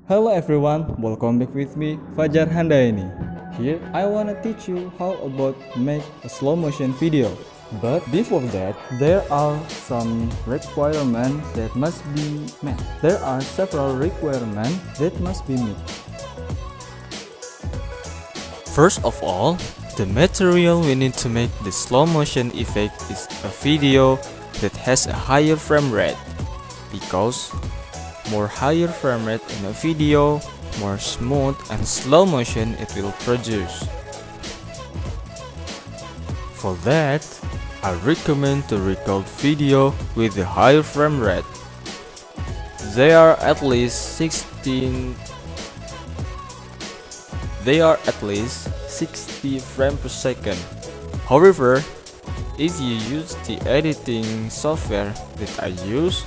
Hello everyone, welcome back with me, Fajar Handayani. Here, I wanna teach you how about make a slow motion video. But before that, there are some requirements that must be met. There are several requirements that must be met. First of all, the material we need to make the slow motion effect is a video that has a higher frame rate, because more higher frame rate in a video, more smooth and slow motion it will produce. For that, I recommend to record video with a higher frame rate. They are at least 60 frames per second. However, if you use the editing software that I use,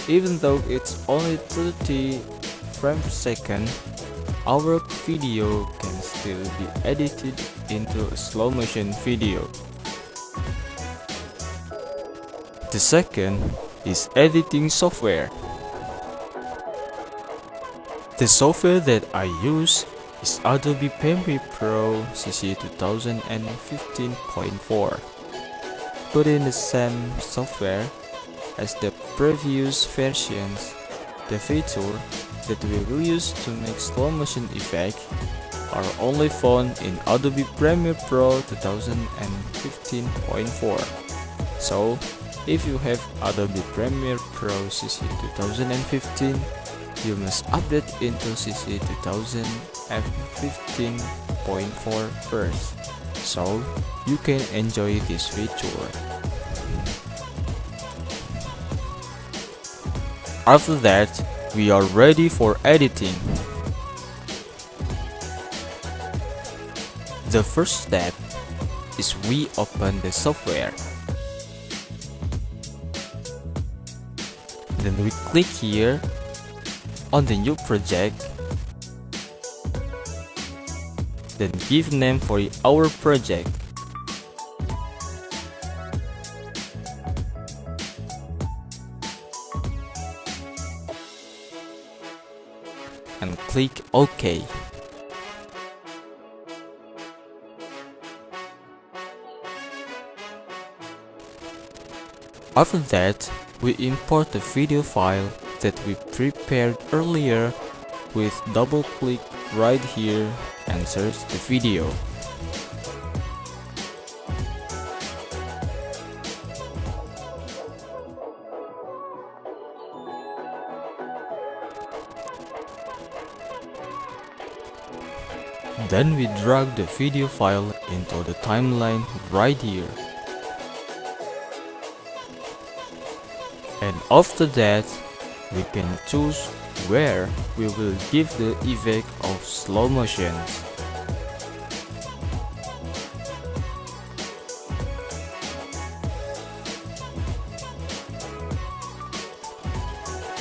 even though it's only 30 frames per second, our video can still be edited into a slow motion video. The second is editing software. The software that I use is Adobe Premiere Pro CC 2015.4. Put in the same software as the previous versions. The feature that we will use to make slow motion effect are only found in Adobe Premiere Pro 2015.4. So, if you have Adobe Premiere Pro CC 2015, you must update into CC 2015.4 first, so you can enjoy this feature. After that, we are ready for editing. The first step is we open the software. Then we click here on the new project. Then give name for our project. And click OK. After that, we import the video file that we prepared earlier with double click right here and search the video. Then we drag the video file into the timeline right here. And after that, we can choose where we will give the effect of slow motion.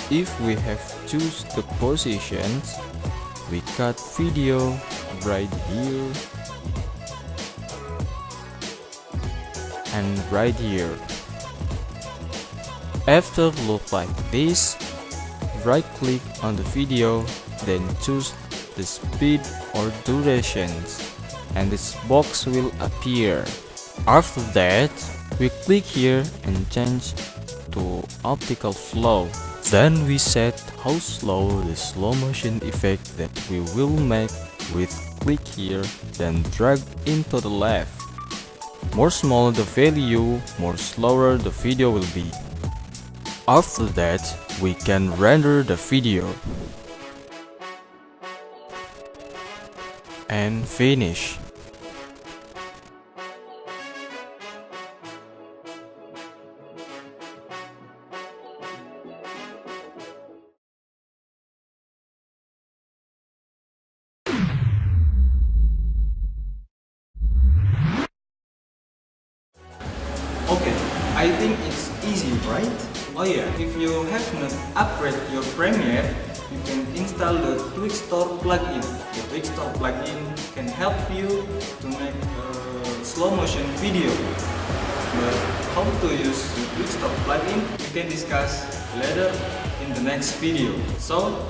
If we have choose the positions, we cut video right here and right here. After look like this, right click on the video, then choose the speed or durations, and this box will appear. After that, we click here and change to optical flow. Then we set how slow the slow motion effect that we will make with click here, then drag into the left. More smaller the value, more slower the video will be. After that, we can render the video and finish. Okay, I think it's easy, right? Oh yeah, if you have not upgrade your Premiere, you can install the Quickstore plugin. The Quickstore plugin can help you to make a slow motion video. But how to use the Quickstore plugin, we can discuss later in the next video. So,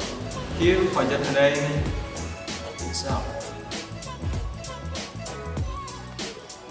Here, Fajar Handayani. Peace out.